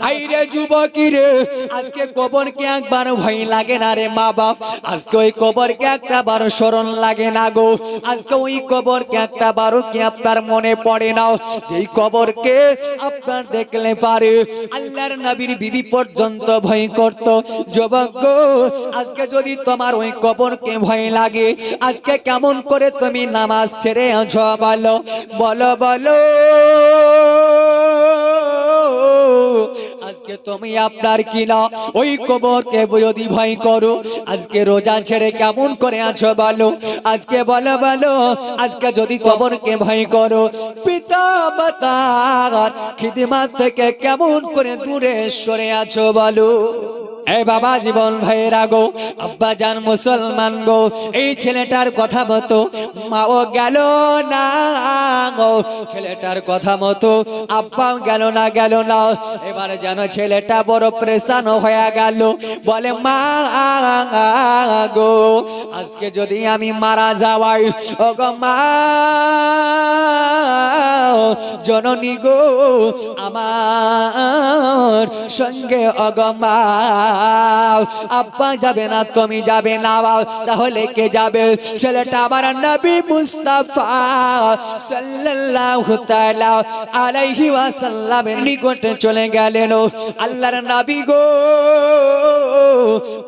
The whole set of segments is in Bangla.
আইরে যুবকী রে, আজকে কবরকে একবার ভয় লাগে না রে মা বাপ, আজকে ওই কবরকে একটা বারো স্মরণ লাগে না গো, আজকে ওই কবরকে একটা বারো কি আপনার মনে পড়ে না, যেই কবরকে আপনার দেখলে পারে আল্লাহর নবীর বিবি পর্যন্ত ভয় করত। যুবক গো, আজকে যদি তোমার ওই কবরকে ভয় লাগে, আজকে কেমন করে তুমি নামাজ ছেড়ে আছো বলো বলো বলো। আজকে তুমি আপনার কিনা ওই কবরকে যদি ভয় করো, আজকে রোজা ছেড়ে কেমন করে আছো বলো, আজকে বলো বলো। আজকে যদি কবরকে ভয় করো, পিতা মাতার খিদমত থেকে কেমন করে দূরে সরে আছো বলো। এ বাবা জীবন ভাইয়েরা গো, আব্বা জান মুসলমান গো, এই ছেলেটার কথা মতো মাও গেল না গো, ছেলেটার কথা মতো আব্বাও গেল না। এবার যেন ছেলেটা বড় প্রেশান হয়ে গেল, বলে মা গো, আজকে যদি আমি মারা যাওয়াই, ও গো মা জননী গো, আমার সঙ্গে অগমা আব্বা যাবে না, তুমি যাবে না, তাহলে কে যাবে? ছেলেটা আমার নবী মুস্তাফা সাল্লাল্লাহু তাআলা আলাইহি ওয়াসাল্লামের নিকটে চলে গেলেন। আল্লাহর নবী গো,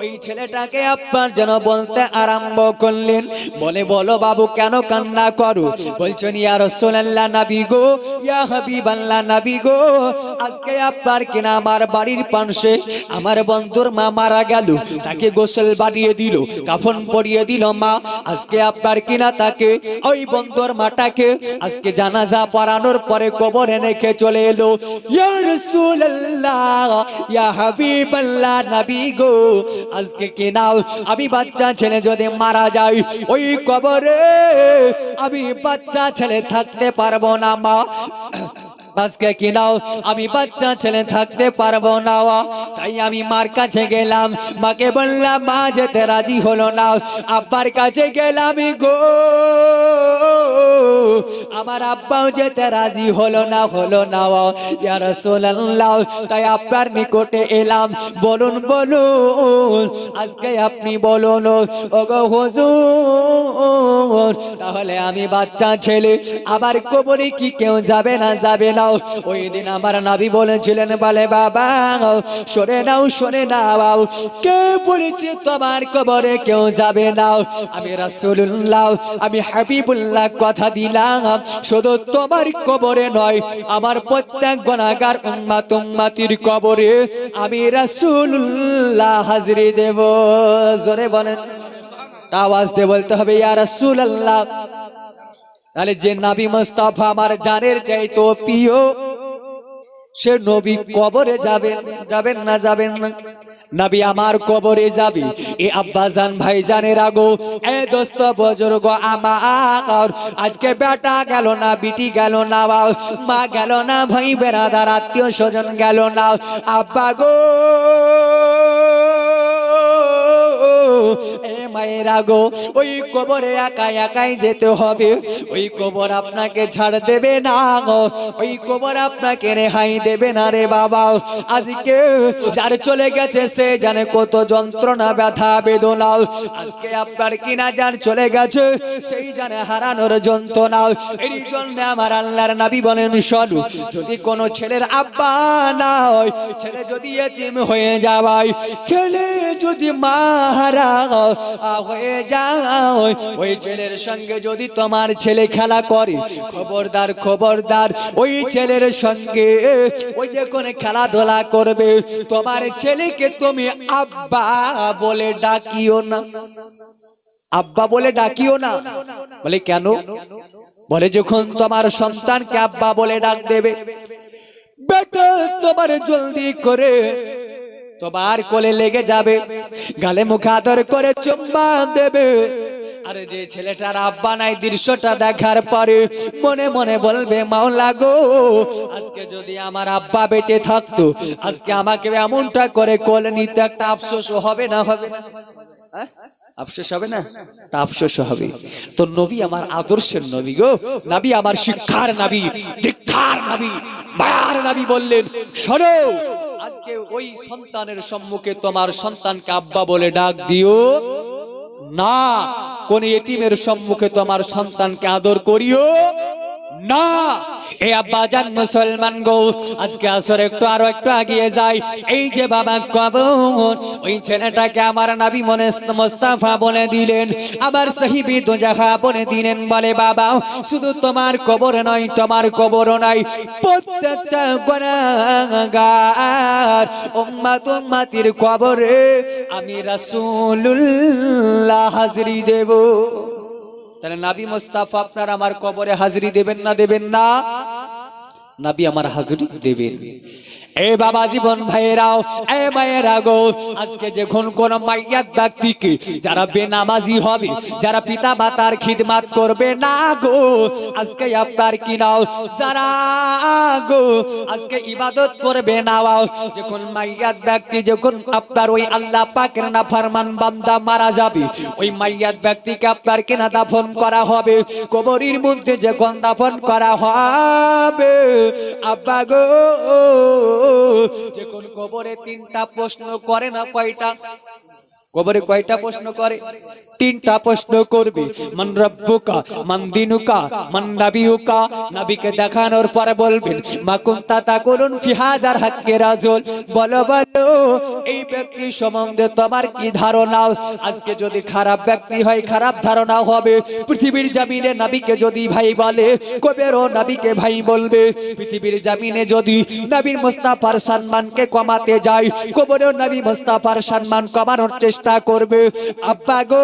ওই ছেলেটাকে আপনার যেন বলতে আরম্ভ করলেন, বলে বলো বাবু কেন কান্না করো? বলছেন ইয়া রাসূলুল্লাহ নবী গো, ইয়া হাবিবাল্লাহ নবী গো, আজকে আপনার কিনা আমার বাড়ির পাশে আমার বন্ধুর মা মারা গেল, তাকে গোসল বানিয়ে দিল, কাফন পরিয়ে দিল মা, আজকে আপনার কিনা তাকে ওই বন্ধুর মাটাকে আজকে জানাজা পড়ানোর পরে কবরে রেখে চলে এলো। ইয়া রাসূলুল্লাহ ইয়া হাবিবাল্লাহ নবী গো, আজকে কিনা আমি বাচ্চা ছেলে যদি মারা যায়, ওই কবরে আমি বাচ্চা ছেলে থাকতে পারবো না মা, আজকে কিনাও আমি বাচ্চা ছেলে থাকতে পারবো না। তাই আমি মার কাছে গেলাম, মাকে বললাম, মা যেতে রাজি হলো না। আব্বার কাছে গেলাম গো, আমার আব্বাও যেতে রাজি হলো না। ইয়া রাসূলুল্লাহ, তাই আপনার নিকটে এলাম, বলুন বলুন, আজকে আপনি বলুন ওগো হুজুর, তাহলে আমি বাচ্চা ছেলে আবার কবরে কি কেউ যাবে না? যাবে না। ওই দিন আমার নবী বলেছিলেন, বলে বাবা সরে নাও, কে বলেছে তোমার কবরে কেউ যাবে না? আমি রাসূলুল্লাহ, আমি হাবিবুল্লাহ কথা দিলাম, শুধু তোমার কবরে নয়, আমার প্রত্যেক গুনাহগার উম্মতির কবরে আমি রাসূলুল্লাহ হাজিরি দেব। জোরে বলেন, আওয়াজ দিয়ে বলতে হবে ইয়া রাসূলুল্লাহ। তাহলে যে নবী মুস্তাফা আমার জানের চাইতো প্রিয়, সে নবী কবরে যাবেন না? নবী আমার কবরে যাবে। এ আব্বাজান ভাইজানের আগো, এ দোস্ত বুজুর্গ আমার, আজকে বেটা গেল না, বিটি গেল না, মা গেল না, ভাই বেরাদার আত্মীয় স্বজন গেল না, আব্বা গো এ মায়েরা গো, ওই কবরে একাই যেতে হবে, ওই কবর আপনাকে ছাড় দেবে না গো, ওই কবর আপনাকে রেহাই দেবে না রে বাবা। আজকে যার চলে গেছে সে জানে কত যন্ত্রণা ব্যথা বেদনা, আজকে আপনার কিনা যার চলে গেছে সেই জানে হারানোর যন্ত্রণা। এই জন্য আমার আল্লাহর নবী বলেন, শোনো, যদি কোনো ছেলের আব্বা না হয়, ছেলে যদি এতিম হয়ে যায়, ছেলে যদি মারা হয়ে যায়, ওই ছেলের সঙ্গে যদি তোমার ছেলে খেলা করে, খবরদার ওই ছেলের সঙ্গে ওই যে কোনো খেলাধুলা করবে, তোমার ছেলেকে তুমি আব্বা বলে ডাকিও না, আব্বা বলে ডাকিও না। বলে কেন? বলে যখন তোমার সন্তানকে আব্বা বলে ডাক দেবে, বেটা তোমার জলদি করে তোমার কোলে লেগে যাবে, গালে মুখে আদর করে চুম্বা দেবে। আরে যে ছেলেটার আব্বা নাই, দৃশ্যটা দেখার পরে মনে মনে বলবে, মাওলা গো, আজকে যদি আমার আব্বা বেঁচে থাকতো, আজকে আমাকে এমনটা করে কোলে নিতে, একটা আফসোস হবে না? আফসোস হবে না? আফসোস হবে। তো নবী আমার আদর্শের নবী গো, নবী আমার শিক্ষার নবী, দীক্ষার নবী, মায়ার নবী বললেন, শোনো, আজকে ওই সন্তানের সম্মুখে তোমার সন্তানকে আব্বা বলে ডাক দিও না, কোন এতিমের সম্মুখে তোমার সন্তানকে আদর করিও না। এ আব্বা জান মুসলমান গো, আজকে আসর একটু আরো একটু আগিয়ে যাই। এই যে বাবা কবর, ওই ছেলেটাকে আমার নবী মুস্তাফা বলে দিলেন, আবার সাহিবী দুজাহা বলে দিলেন, বলে বাবা শুধু তোমার কবর নয়, তোমার কবরও নাই, প্রত্যেকটা গুনাহগার উম্মত উম্মতির কবরে আমি রাসূলুল্লাহ হাজরি দেব। তাহলে নবী মুস্তাফা আপনার আমার কবরে হাজরি দেবেন না দেবেন না? নবী আমার হাজরি দেবেন। এ বাবা জীবন ভাইয়েরাও, এ মায়েরা গো, আজকে যখন কোন মাইয়াত ব্যক্তিকে যারা বেনামাজি হবে, যারা পিতা মাতার খিদমত করবে না গো, আজকে আপনার কি নাও যারা গো আজকে ইবাদত করবে না, যখন মাইয়াত ব্যক্তি যখন আপনার ওই আল্লাহ পাকের নাফরমান বান্দা মারা যাবে, ওই মাইয়াত ব্যক্তিকে আপনার কেনা দাফন করা হবে, কবরের মধ্যে যখন দাফন করা হবে আব্বা গো, যখন কবরে তিনটা প্রশ্ন করে না, কয়টা কবরে কয়টা প্রশ্ন করে? তিনটা প্রশ্ন করবে। মান রব্বুকা, মান দিনুকা, মান নাবিয়ুকা। নবীকে দেখানোর পরে বলবেন মা কুনতা তাকুলুন ফি হাযার হাক্কি রাজুল, বলো বলো এই ব্যক্তি সম্বন্ধে তোমার কি ধারণা? আজকে যদি খারাপ ব্যক্তি হয় খারাপ ধারণা হবে। পৃথিবীর জমিনে নবীকে যদি ভাই বলে, কবেরও নবীকে ভাই বলবে। পৃথিবীর জমিনে যদি নবীর মুস্তাফার সম্মানকে কমাতে যায়, কবরেও নবী মুস্তাফার সম্মান কমানোর চেষ্টা করবে। আব্বা গো,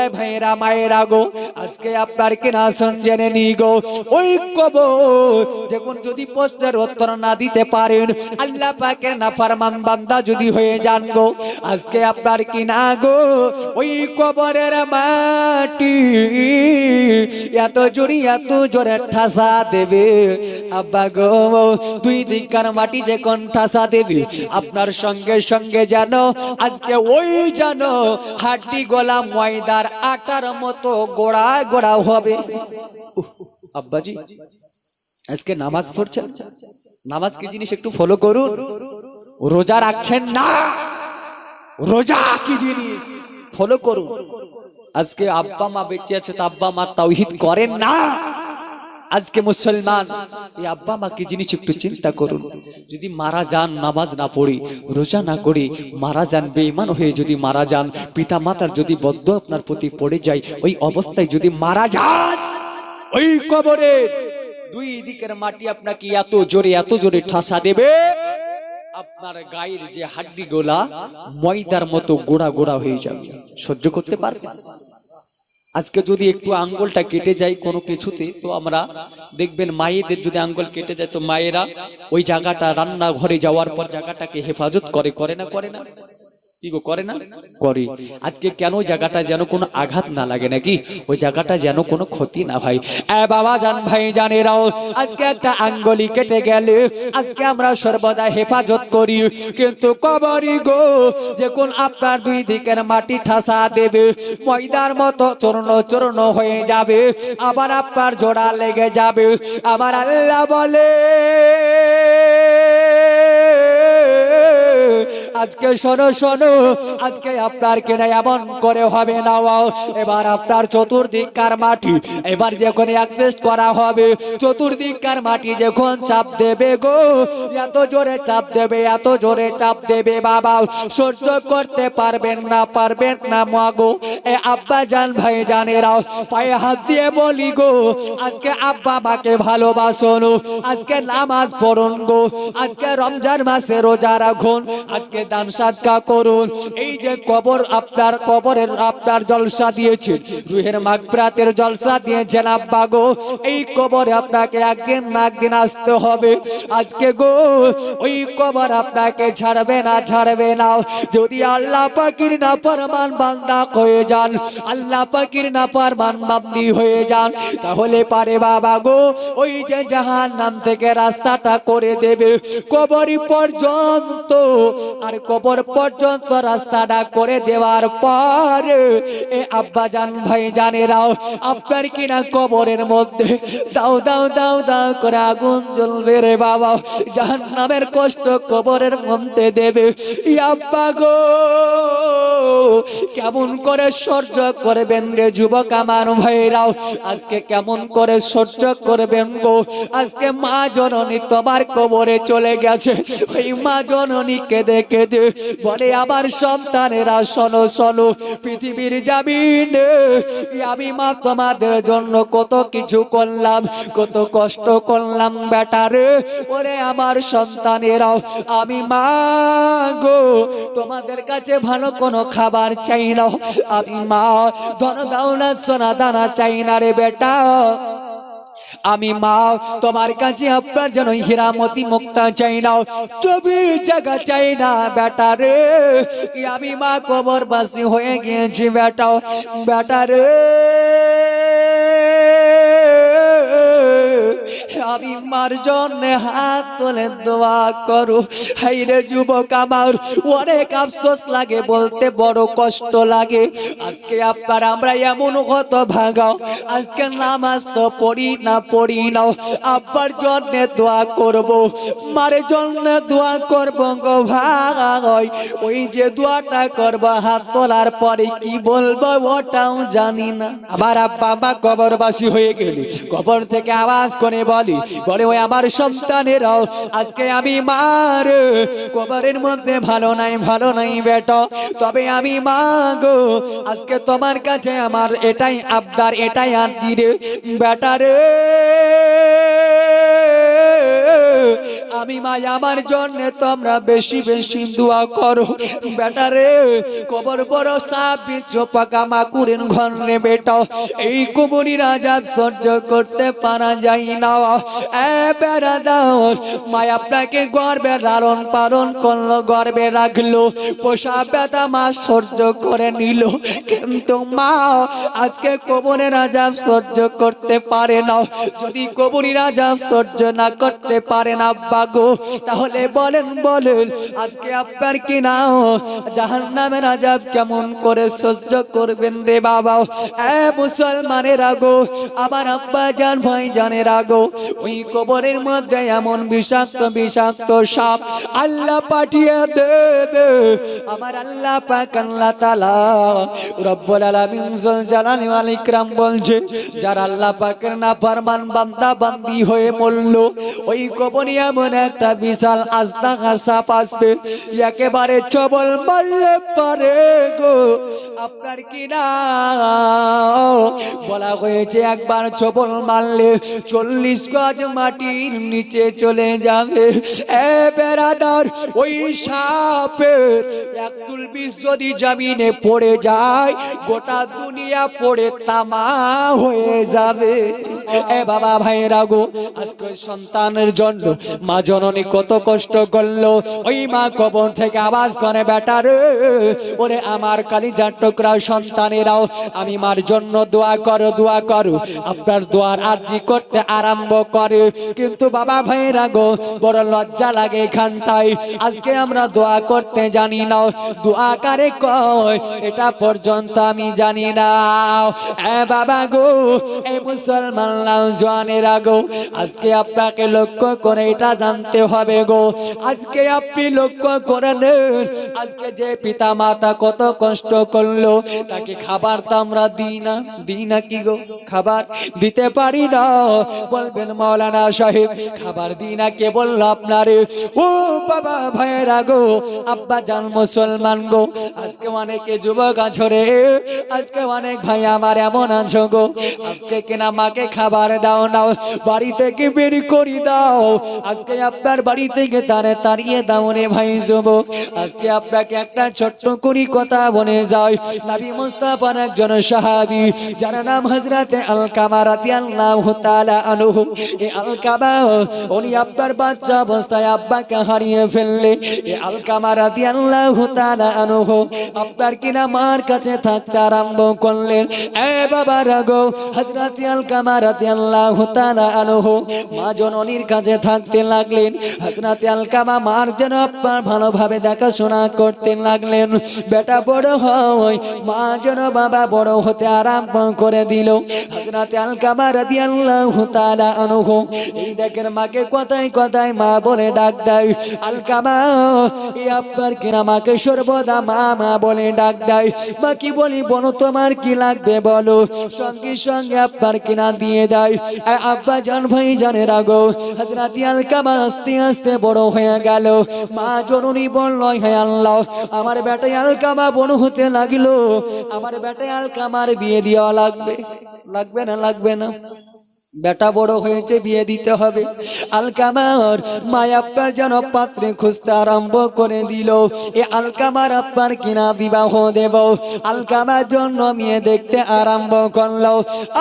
এ ভাইরা মায়েরা গো, আজকে আপনার কিনা জেনে নি গো, ওই কবর যখন যদি প্রশ্নের উত্তর না দিতে পারেন, আল্লাহ পাকের নাফরমান বান্দা যদি হয়ে যান গো, আজকে আপনার কিনা গো ওই কবরের মাটি এত জোরে ঠাসা দেবে আব্বা গো, দুই দিককার মাটি যে কোন ঠাসা দেবে, আপনার সঙ্গে সঙ্গে জানো আজকে ওই জানো হাড্ডি গলা ময়দার আটার মতো গোড়া গোড়া হবে। আব্বাজি আজকে নামাজ পড়ছেন, নামাজ কি জিনিস একটু ফলো করুন। রোজা রাখছেন না, রোজা কি জিনিস ফলো করুন। আজকে আব্বা মা বেঁচে আছে, তো আব্বা মা তাওহীদ করেন না। আজকে মুসলমান এই আব্বা মা কি জিনিস একটু চিন্তা করুন। যদি মারা যান নামাজ না পড়ি, রোজা না করি, মারা যান বেঈমান হয়ে, যদি মারা যান পিতা মাতার যদি বদ্দুয়া আপনার প্রতি পড়ে যায়, ওই অবস্থায় যদি মারা যান, ওই কবরের দুই দিকের মাটি আপনাকে এত জোরে ঠাসা দেবে, আপনার গায়ের যে হাড্ডি গোলা ময়দার মতো গোড়া গোড়া হয়ে যাবে। সহ্য করতে পারবেন? আজকে যদি একটু আঙ্গুলটা কেটে যায় কোনো কিছুতে, তো আমরা দেখবেন মায়েদের যদি আঙ্গুল কেটে যায়, তো মায়েরা ওই জায়গাটা রান্না ঘরে যাওয়ার পর জায়গাটাকে হেফাজত করে না করে না? কি গো, করে না? করে। আজকে কেন জায়গাটা যেন কোনো আঘাত না লাগে, নাকি ওই জায়গাটা যেন কোনো ক্ষতি না হয়। বাবা জান ভাই জানেরাও, আজকে একটা আঙ্গুলি কেটে গেলে আজকে আমরা সর্বদা হেফাজত করি, কিন্তু কবরি গো যখন আপনার দুই দিকের মাটি ঠাসা দেবে, ময়দার মতো চূর্ণ হয়ে যাবে, আবার আপনার জোড়া লেগে যাবে। আবার আল্লাহ বলে আজকে শোনো, আজকে আপনার কেনা এমন করে হবে না। এবার আপনার চতুর্দিককার মাটি এবার যখন অ্যাডজাস্ট করা হবে, চতুর্দিককার মাটি যখন চাপ দেবে গো, এত জোরে চাপ দেবে বাবা, সহ্য করতে পারবেন না মাগো। এ আব্বা জান ভাই জানেরাও, পায়ে হাত দিয়ে বলি গো, আজকে আব্বা মাকে ভালোবাসুন, আজকে নামাজ পড়ুন গো, আজকে রমজান মাসে রোজা রাখুন, আজকে দান সাদকা করুন। এই যে কবর আপনার কবরের আপনার জলসা দিয়েছেন, রুহের মাগফিরাতের জলসা দিয়েছেন আব্বা গো, এই কবরে আপনাকে একদিন না একদিন আসতে হবে। আজকে গো ওই কবর আপনাকে ছাড়বে না। যদি আল্লাহ পাকের নাফরমান বান্দা হয়ে যান, আল্লাহ পাকের নাফরমান বান্দি হয়ে যান, তাহলে পারে বাবা গো ওই যে জাহান্নাম থেকে রাস্তাটা করে দেবে কবর পর্যন্ত। আর আর কবর পর্যন্ত রাস্তাটা করে দেওয়ার পর এ আব্বাজান ভাইজানেরাও আপনার কিনা কবরের মধ্যে দাও দাও দাও দাও করে আগুন জ্বলবে রে বাবা, জাহান্নামের কষ্ট কবরের মধ্যে দেবে। আব্বা গো কেমন করে সহ্য করবেন রে যুবক আমার ভাইরাও, আজকে কেমন করে সহ্য করবেন গো? আজকে মা জননী তোমার কবরে চলে গেছে, ওই মা জননী কেঁদে কেঁদে বলে আমার সন্তানেরা শোনো শোনো, পৃথিবীর জামিনে আমি মা তোমাদের জন্য কত কিছু করলাম, কত কষ্ট করলাম বেটারে, ওরে আমার সন্তানেরাও আমি মা গো তোমাদের কাছে ভালো কোনো খাবার চাই না, আমি মা ধন দৌলত সোনা দানা চাই না রে বেটা, আমি মা তোমার কাছে আপনার জন্য হীরামতি মুক্তা চাই না, চবি জায়গা চাই না বেটা রে, আমি মা কবরবাসী হয়ে গিয়েছি বেটা, বেটা রে আমি মার জন্য হাত তুলে দোয়া করো। হাইরে যুবক আমার অনেক আফসোস লাগে, বলতে বড় কষ্ট লাগে, আজকে আপনার আমরা এমন হত ভাগাও, আজকে নামাজ তো পড়ি না আব্বার জন্য দোয়া করব, মার জন্য দোয়া করব গো ভাই, ওই যে দোয়াটা করব হাত তোলার পরে কি বলবো ওটাও জানি না। আবার আব্বা মা কবরবাসী হয়ে গেলি, কবর থেকে আওয়াজ করে বলে ওই আমার সন্তানেরাও আজকে আমি মার কবরের মধ্যে ভালো নাই বেটা, তবে আমি মা গো আজকে তোমার কাছে আমার এটাই আবদার, এটাই আরজি রে বেটা রে, আমি মা আমার জন্য তোমরা বেশি বেশি দোয়া করো বেটা রে, কবর বড় সাপ বিচ্ছ পাকা মাকুরের ঘর রে বেটা, এই কবরের আযাব সহ্য করতে পারা যায় না। বেড়া দাও মা আপনাকে গর্বে লালন পালন করলো, গর্বে রাখলো, পোষা বেদা মা সহ্য করে নিল, কিন্তু মা আজকে কবরের আযাব সহ্য করতে পারে না। যদি কবরের আযাব সহ্য না করতে পারেন আব্বা গো, তাহলে বলেন আজকে আপনার কি না জাহান্নামের আযাব কেমন করে সহ্য করবেন রে বাবা? মুসলমানের আগো আমার আব্বা জান ভাই জানের আগো, ওই কবরের মধ্যে এমন বিষাক্ত বিষাক্ত সাপ আল্লাহ পাঠিয়ে দেবে, আমার আল্লাহ পাক আল্লাহ তাআলা রব্বুল আলামিন জল জালালি ওয়াল ইকরাম বলছে, যারা আল্লাহ পাকের নাফরমান বান্দা বান্দি হয়ে মরল, ওই কবরে এমন একটা বিশাল আস্তাকা সাপ আসবে, একেবারে চবল মারলে পারে গো আপনার কি না বলা হয়েছে একবার চবল মারলে 40 গজ মাটির নিচে চলে যাবে। বেরাদার ওই সাপের এক চুল বিষ যদি জমিনে পড়ে যায়, গোটা দুনিয়া পড়ে তামা হয়ে যাবে। বাবা ভাইরা গো, আজকে সন্তানের জন্য মা জননী কত কষ্ট করলো, ওই মা কবর থেকে আওয়াজ করে বেটা রে, ওরে আমার কালিজার টুকরা সন্তানেরাও আমি মার জন্য দোয়া করো, আপনার দোয়ার আরজি করতে আরম্ভ করে, কিন্তু বাবা ভাইরা গো বড় লজ্জা লাগে এখানটাই, আজকে আমরা দোয়া করতে জানি না, দোয়া কারে কয় এটা পর্যন্ত আমি জানি না। বাবা গো এই মুসলমান জওয়ানেরা গো, আজকে আপনাকে লক্ষ্য করে এটা জানতে হবে গো, আজকে আপনি লক্ষ্য করে নেন, আজকে যে পিতা মাতা কত কষ্ট করলো, তাকে খাবার তো আমরা দিই না কি গো, খাবার দিতে পারি না। বলবেন মাওলানা সাহেব খাবার দিই না কে বললো আপনারে? ও বাবা ভাইরা গো, আব্বা জান মুসলমান গো, আজকে অনেকে যুবক আছো রে, আজকে অনেক ভাই আমার এমন আছো গো, আজকে কিনা মাকে খাবার দাও না, বাড়ি থেকে বের করে দাও, আজকে আপনার বাড়ি থেকে তাড়িয়ে দাও রে ভাই যুবক। আজকে আপনাকে একটা ছোট্ট করে কথা বলে যায়, নবী মুস্তাফার একজন সাহাবী যার নাম হযরতে আলকামা রাদিয়াল্লাহু তাআলা আনহু, এ আলকামা উনি আপনার বাচ্চা অবস্থায় আব্বাকে হারিয়ে ফেললে এ আলকামা রাদিয়াল্লাহু তাআলা আনহু আপনার কিনা মার কাছে থাকতে আরম্ভ করলেন। এ বাবা রাগো হযরত আলকামা রাদিয়াল্লাহু তাআলা আনহু মা জননীর কাছে থাকতে লাগলেন। হযরত আলকামা মার যেন আপনার ভালোভাবে দেখাশোনা করতে লাগলেন। বেটা বড় হয় মা যেন বাবা বড় হতে আরম্ভ করে দিল। হযরত আলকামা রাদিয়াল্লাহু তাআলা আনহু এই দেখেন মাকে কথায় কথায় মা বলে ডাক দেয়। আলকামা এই আপনার কিনা মাকে সর্বদা মা মা বলে ডাক দেয়। মা কি বলি বলো তোমার কি লাগবে বলো, সঙ্গে সঙ্গে আপনার কিনা দিয়ে দেয়। আব্বা জান ভাই জানের আগো হযরত আলকামা আস্তে আস্তে বড় হয়ে গেল। মা জননী বলল হে আল্লাহ আমার বেটা আলকামা বড় হতে লাগলো, আমার বেটা আলকামার বিয়ে দেওয়া লাগবে। লাগবে না লাগবে না? বেটা বড় হয়েছে বিয়ে দিতে হবে। আলকামার মা আপনার যেন পাত্রে খুঁজতে আরম্ভ করে দিল। এ আলকামার আপনার কিনা বিবাহ দেব। আলকামার জন্য মেয়ে দেখতে আরম্ভ করলো।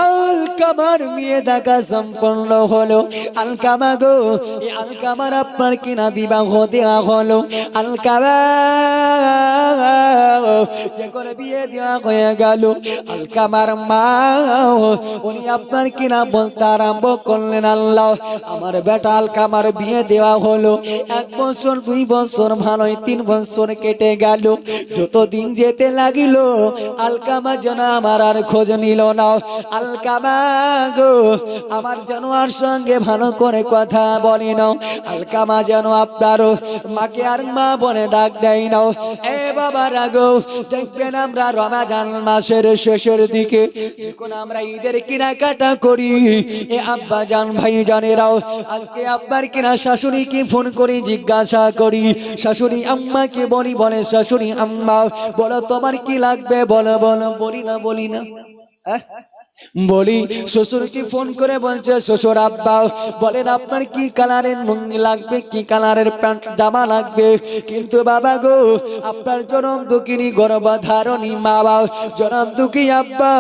আলকামার মেয়ে দেখা সম্পন্ন হলো। আলকামা গো এ আলকামার আপনার কিনা বিবাহ দেওয়া হলো। আলকামা যখন বিয়ে দেওয়া হয়ে গেল আলকামার মা উনি আপনার কিনা বলতে আরম্ভ করলেন আল্লাহ আমার বেটা আলকামার বিয়ে দেওয়া হলো। 1 বছর 2 বছর ভালোই 3 বছর কেটে গেল। যতদিন যেতে লাগিল আলকামা যেন আমার আর খোঁজ নিল না। আলকামা গো আমার যেন আর সঙ্গে ভালো করে কথা বলে না। আলকামা যেন আপনার মাকে আর মা বলে ডাক দেয় না। এ বাবা রাগো দেখবেন আমরা রমজান মাসের শেষের দিকে যখন আমরা ঈদের কেনাকাটা করি এ আব্বা জান ভাই জানেরাও আজকে আব্বার কিনা শাশুড়িকে ফোন করে জিজ্ঞাসা করি, শাশুড়ি আম্মাকে বলি বলে শাশুড়ি আম্মা বলো তোমার কি লাগবে বলো বলো, বলি না বলি। শ্বশুরকে ফোন করে বলছে শ্বশুর আব্বা বলেন আপনার কি কালারের লুঙ্গি লাগবে, কি কালারের প্যান্ট জামা লাগবে। কিন্তু বাবা গো আপনার জনম দুঃখিনী গর্ভধারণী মা বাবা জনম দুঃখী আব্বা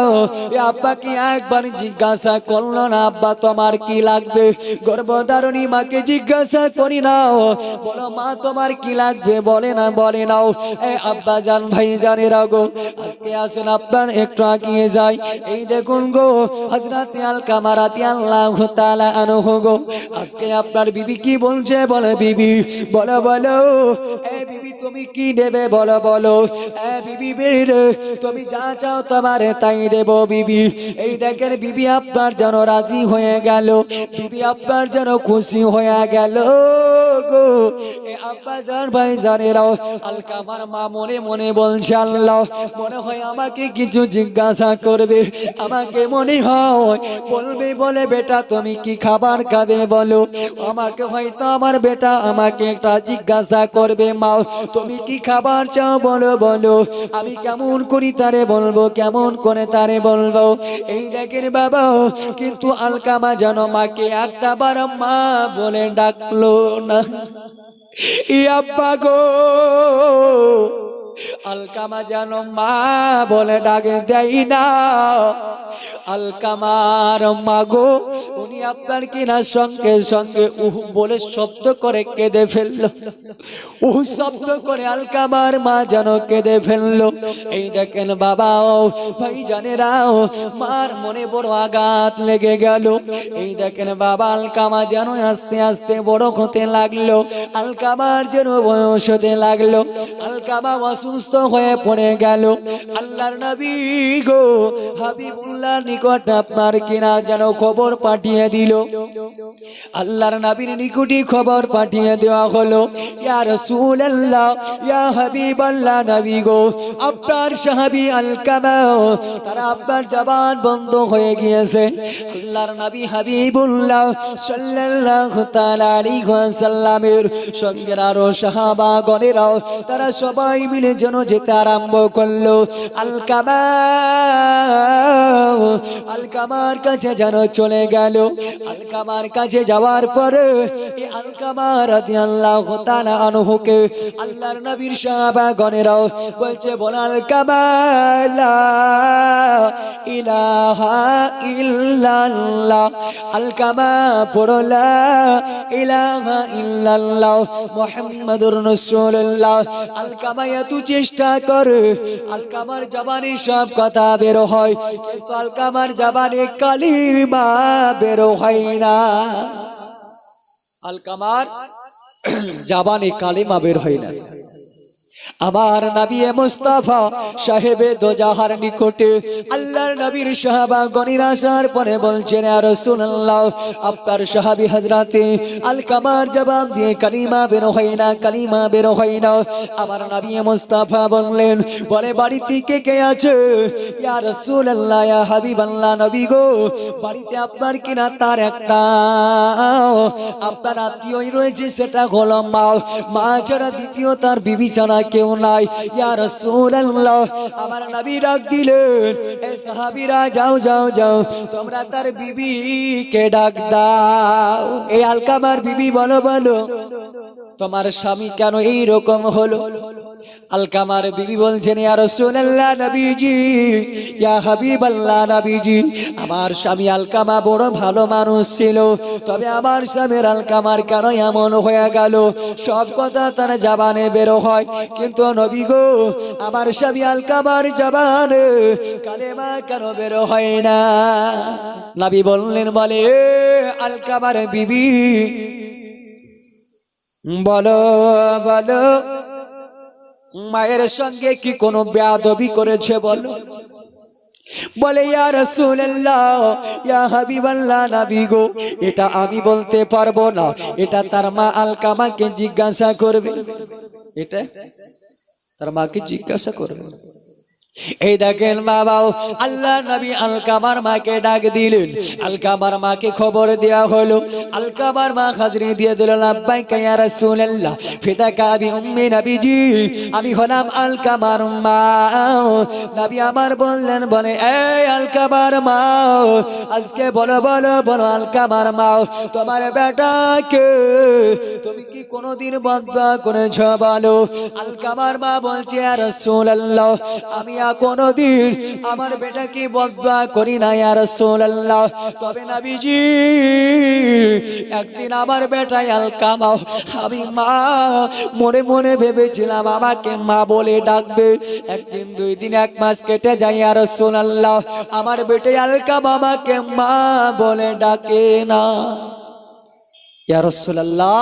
এ আব্বাকে একবার জিজ্ঞাসা করলো না আব্বা তোমার কি লাগবে। গর্ভধারণী মাকে জিজ্ঞাসা করি নাও বলো মা তোমার কি লাগবে বলে নাও। এ আব্বা জান ভাই জানেরা গো আজকে আসেন আপনার একটু আগিয়ে যাই। এই দেখুন গো হযরত আলকামা রাদিয়াল্লাহু তাআলা আনহু গো আজকে আপনার বিবি কি বলছে বলে বিবি বলো বলো এ বিবি তুমি কি দেবে বলো বলো। এ বিবি বেরে তুমি যা চাও তোমারে তাই দেব বিবি। এই দেখেন বিবি আপনার যেন রাজি হয়ে গেল, বিবি আপনার যেন খুশি হয়ে গেল গো। এ আব্বা জান ভাই জানেরাও আলকামার মা মনে মনে বলছে আল্লাহ মনে হয় আমাকে কিছু জিজ্ঞাসা করবে, আমাকে মনে হয় বলবে বলে বেটা তুমি কি খাবার খাবে বলো। আমাকে হয়তো আমার বেটা আমাকে একটা জিজ্ঞাসা করবে মা তুমি কি খাবার চাও বলো বলো। আমি কেমন করি তারে বলবো, কেমন করে তারে বলবো। এই দেখেন বাবা কিন্তু আলকামা যেন মাকে একটা বার মা বলে ডাকলো না। ই আব্বা গো আলকামা যেন মা বলে ডাকে দেয় না। আলকামার মা গো উনি আপনার কিনা সঙ্গে সঙ্গে উহ বলে শব্দ করে কেঁদে ফেললো। উহ শব্দ করে আলকামার মা যেন কেঁদে ফেললো। এই দেখেন বাবা ভাই জানেরাও মার মনে বড় আঘাত লেগে গেল। এই দেখেন বাবা আলকামা যেন আস্তে আস্তে বড় হতে লাগলো, আলকামার যেন বয়স হতে লাগলো। আলকামা অসুস্থ হয়ে পড়ে গেল। আল্লাহর নবী গো হাবিবুল্লাহ নিকট আপনার কিনা যেন খবর পাঠিয়ে দিল। আল্লাহর নবীর নিকটে খবর পাঠিয়ে দেওয়া হলো ইয়া রাসূলুল্লাহ ইয়া হাবিবাল্লাহ নবী গো আপনার সাহাবী আলকামা তারা আপনার জবান বন্ধ হয়ে গিয়েছে। আল্লাহর নবী হাবিবুল্লাহ সাল্লাল্লাহু তাআলা আলাইহি ওয়াসাল্লামের সঙ্গে আরো সাহাবাগণেরাও তারা সবাই মিলে যেন যেতে আরম্ভ করলো। আলকামার কাছে যেন চলে গেল। আলকামার কাছে যাওয়ার পরে এই আলকামা রাদিয়াল্লাহু তাআলা আনহুকে আল্লাহর নবীর সাহাবাগণেরাও বলছে, বল আলকামা লা ইলাহা ইল্লাল্লাহ। আলকামা পড়ো লা ইলাহা ইল্লাল্লাহ মুহাম্মাদুর রাসূলুল্লাহ। আলকামা এত চেষ্টা করে আলকামার জবানে সব কথা বের হয়, কিন্তু আলকামার জবানে কালিমা বের হয় না। আলকামার জবানে কালিমা বের হয় না। আমার নবী মুস্তাফা সাহেবে দোজাহার নিকটে আল্লাহর নবীর সাহাবাগণ আসার পরে বলছেন, ইয়া রাসূলুল্লাহ, আপনার সাহাবী হযরতে আলকামার জবান দিয়ে কালিমা বের হয় না, কালিমা বের হয় না। আমার নবী মুস্তাফা বললেন, বলে বাড়িতে কে কে আছে? ইয়া রাসূলুল্লাহ, ইয়া হাবিবাল্লাহ, নবী গো, বাড়িতে আপনার কিনা তার একটা আপনার আত্মীয়ই রয়েছে, সেটা হলো মা। মা ছাড়া দ্বিতীয় তার বিবি ছাড়া কেউ নাই। ইয়া রাসূলুল্লাহ, আমার নবী ডাক দিলেন, এই সাহাবীরা যাও যাও যাও, তোমরা তার বিবিকে ডাক দাও। এই আলকামার বিবি বলো বলো, তোমার স্বামী কেন এই রকম হলো? আলকামার বিবি বলছেন, ইয়া রাসূলুল্লাহ নবীজি, ইয়া হাবিবাল্লাহ নবীজি, আমার স্বামী আলকামা বড় ভালো মানুষ ছিল, তবে আমার স্বামীর আলকামার কেন এমন হয়ে গেল? সব কথা তার জবানে বের হয়, কিন্তু নবী গো, আমার স্বামী আলকামার জবানে কালেমা কেন বের হয় না? নবী বললেন, বলে আলকামার বিবি বলো বলো, মায়ের সঙ্গে কি কোনো বেয়াদবি করেছে বলো? বলে, ইয়া রাসূলুল্লাহ, ইয়া হাবিবাল্লাহ, নবী গো, এটা আমি বলতে পারবো না, এটা তার মা আলকামাকে জিজ্ঞাসা করবে। এটা তার মাকে জিজ্ঞাসা করবে। এই দেখেন বাবা, আল্লাহ নবী আলকামার মাকে ডাক দিলেন। আলকামার মাকে খবর দেওয়া হলো। আলকামার মা হাজরি দিয়ে দিল, লাব্বাইকা ইয়া রাসূলুল্লাহ, ফিদাকা বি উম্মি নবীজি, আমি হলাম আলকামার মা। নবী আমার বললেন, বলে এই আলকামার মা, আজকে বলো বলো বলো আলকামার মা, তোমার বেটাকে তুমি কি কোনোদিন বদদুয়া করেছো বলো? আলকামার মা বলছে, ইয়া রাসূলুল্লাহ, আমি কোনদিন আমার বেটাকে বদদুয়া করি না ইয়া রাসূলুল্লাহ, তবে নবীজি একদিন আমার বেটাই আলকামা, আমি মা মনে মনে ভেবেছিলাম আমাকে মা বলে ডাকবে। একদিন দুই দিন এক মাস কেটে যায় ইয়া রাসূলুল্লাহ, আমার বেটাই আলকামা আমাকে মা বলে ডাকে না। ইয়া রাসূলুল্লাহ,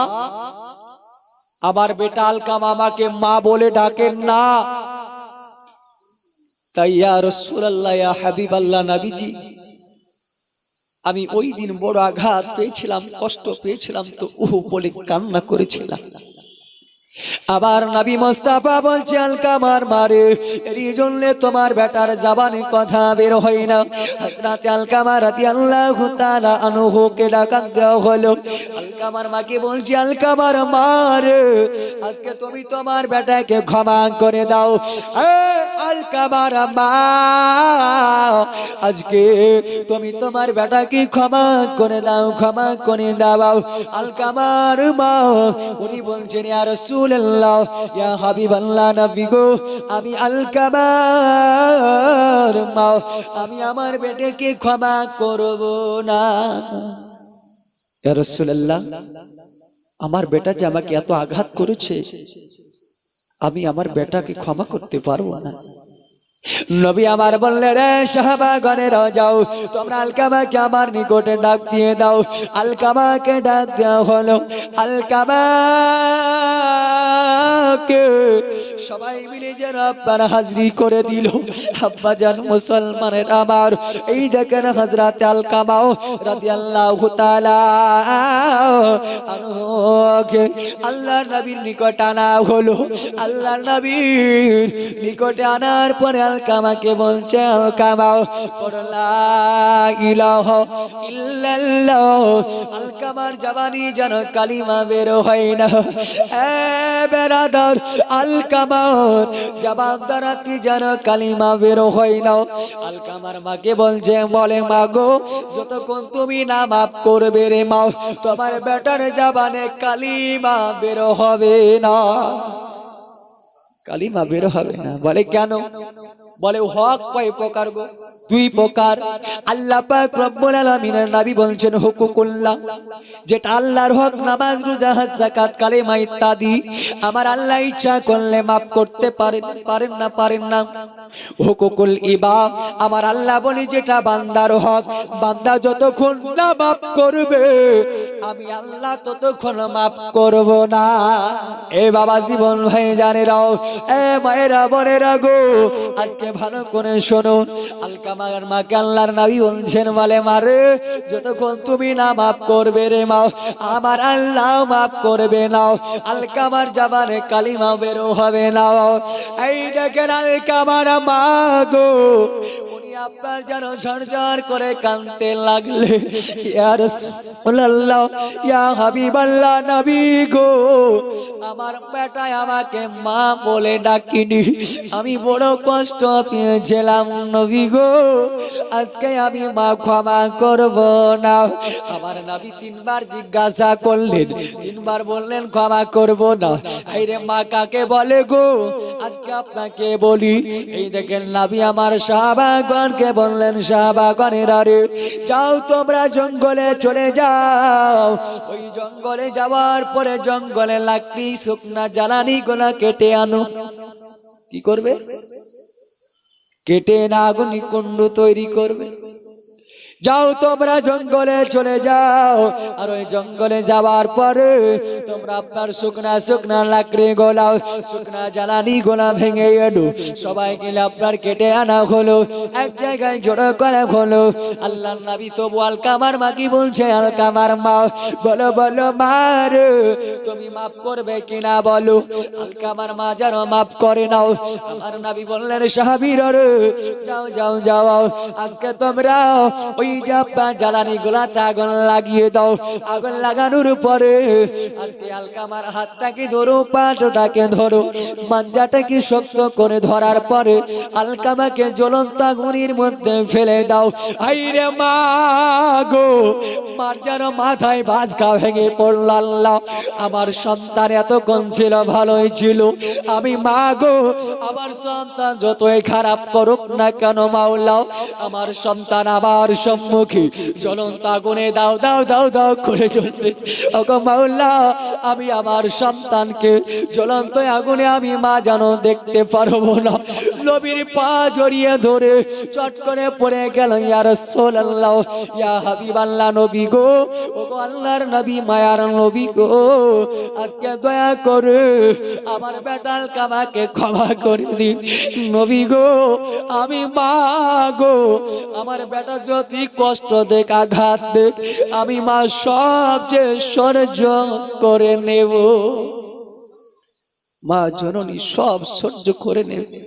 আমার বেটা আলকামা আমাকে মা বলে ডাকেন না। তাই ইয়া রাসূলুল্লাহ, ইয়া হাবিবাল্লাহ নবীজি, আমি ওই দিন বড় আঘাত পেয়েছিলাম, কষ্ট পেয়েছিলাম, তো বলে কান্না করেছিলাম। আবার নবী মুস্তাফা বলছে, আলকামার মারে, এই জন্য তোমার বেটার জবানে কথা বের হয় না। হযরত আলকামা রাদিয়াল্লাহু তাআলা আনহুকে ডাক দেওয়া হলো। আলকামার মাকে বলছে, আলকামার মারে, আজকে তুমি তোমার বেটাকে ক্ষমা করে দাও। আলকামার মা, আজকে তুমি তোমার বেটাকে ক্ষমা করে দাও, ক্ষমা করে দাও। আলকামার মা উনি বলছেন, ইয়া রাসূলুল্লাহ, ইয়া হাবিবাল্লাহ, নবী গো, আমি আলকামার মা, আমি আমার বেটাকে ক্ষমা করব না। ইয়া রাসূলুল্লাহ, আমার বেটা যে আমাকে এত আঘাত করেছে, আমি আমার বেটাকে ক্ষমা করতে পারবো না। নবী আমার বললেন, রে সাহাবাগণেরা যাও, তোমরা আলকামাকে আমার নিকটে ডাক দিয়ে দাও। আলকামাকে ডাক দেওয়া হলো। আলকামাকে সবাই মিলে যেন আপনার হাজরি করে দিল। আব্বা জান মুসলমানের আমার, এই দেখেন হযরত আলকামা রাদিয়াল্লাহু তাআলা আনহুকে আল্লাহর নবীর নিকট আনা হলো। আল্লাহর নবীর নিকটে আনার পরে আলকামাকে বলছে, আলকামা লা ইলাহা ইল্লাল্লাহ। আলকামার জবানি যেন কালিমা বের হয় না। এ বেরাদার, আলকামা আমার জবান দ্বারা কি যেন কালিমা বের হয় না। আলকামার মাকে বলছে, বলে মা গো, যতক্ষণ তুমি না মাফ করবে রে মা, তোমার বেটার জবানে কালিমা বের হবে না, কালিমা বের হবে না। বলে কেন? বলে হক কয় প্রকার গো? দুই প্রকার। আল্লাহ পাক রব্বুল আলামিনের নবী বলছেন হুকুকুল্লাহ, যেটা আল্লাহর হক, নামাজ রোজা হজ যাকাত কালেমা ইত্যাদি আমার আল্লাহ ইচ্ছা করলে maaf করতে পারেন না। হুকুকুল ইবাদ, আমার আল্লাহ বলি যেটা বান্দার হক, বান্দা যতক্ষণ না maaf করবে আমি আল্লাহ ততক্ষণ maaf করব না। এ বাবা জীবন ভাই জানেরাও, এ মায়েরা বোনেরা গো, আজকে ভালো করে শোনো। আলকামার মাকে আল্লাহর নবী বলছেন, বলে মারে, যতক্ষণ তুমি না মাফ করবে রে মা, আমার আল্লাহ মাফ করবে না। আলকামার জবানে কালিমা বের হবে না। এই দেখেন আলকামার মা গো, উনি আপনার যেন ঝরঝর করে কাঁদতে লাগলে, ইয়া রাসূলুল্লাহ, ইয়া হাবিবাল্লাহ নবী গো, আমার বেটা আমাকে মা বলে ডাকিনি, আমি বড় কষ্ট পেয়েছিলাম নবী গো, আজকে আমি মা ক্ষমা করব না। আমার নবী তিনবার জিজ্ঞাসা করলেন, তিনবার বললেন ক্ষমা করব না। এই রে মা কাকে বলে গো? আজকে আপনাকে বলি। এই দেখেন নবী আমার সাহাবাগণকে বললেন, সাহাবাগণেরা রে, যাও তোমরা জঙ্গলে চলে যাও। ওই জঙ্গলে যাওয়ার পরে জঙ্গলে লাকড়ি শুকনা জ্বালানি গুলা কেটে আনো। কি করবে? কেটে না আগুন কুণ্ড তৈরি করবে। যাও তোমরা জঙ্গলে চলে যাও, আর ওই জঙ্গলে যাওয়ার পরে তোমরা আপনার শুকনা লাকড়ি গোলা, শুকনা জ্বালানি গোলা ভেঙে এলো, সবাই গেলে আপনার কেটে আনা হলো, এক জায়গায় জড়ো করা হলো। আল্লাহর নবী তবু আলকামার মা কি বলছে, আলকামার মা বলো বলো মা রে, তুমি মাফ করবে কিনা বলো। আলকামার মা যেন মাফ করে নাও। আমার নবী বললেন, সাহাবীরা রে, যাও যাও যাও, আজকে তোমরা ওই জ্বালানি গুলাতে আগুন লাগিয়ে দাও। আগুন লাগানোর পরে আজকে আলকামার হাতটাকে ধরো, পাটোটাকে ধরো, মাঞ্জাটাকে শক্ত করে ধরার পরে আলকামাকে জ্বলন্ত আগুনের মধ্যে ফেলে দাও। আইরে মা গো, মার যেন মাথায় বাজকা ভেঙে পড়ল। আল্লাহ, আমার সন্তান এতক্ষণ ছিল ভালোই ছিল, আমি মা গো, আমার সন্তান যতই খারাপ করুক না কেন মাওলা, আমার সন্তান আমার সম্মুখে জ্বলন্ত আগুনে দাও দাও দাও দাও করে জ্বলবে। ওগো মাওলা, আমি আমার সন্তানকে জ্বলন্ত আগুনে আমি মা যেন দেখতে পারবো না। নবীর পা জড়িয়ে ধরে চট করে পড়ে গেল, ইয়া রাসূলুল্লাহ, ইয়া হাবিবাল্লাহ নবী গো, ওগো আল্লাহর নবী, মায়ার নবী গো, আজকে দয়া করে আমার বেটা আলকামাকে ক্ষমা করে দিন নবী গো। আমি মা গো, আমার বেটা যদি কষ্ট দেখ, আঘাত দেখ, আমি মা সব যে সহ্য করে নেব। মা জননী সব সহ্য করে নেবে।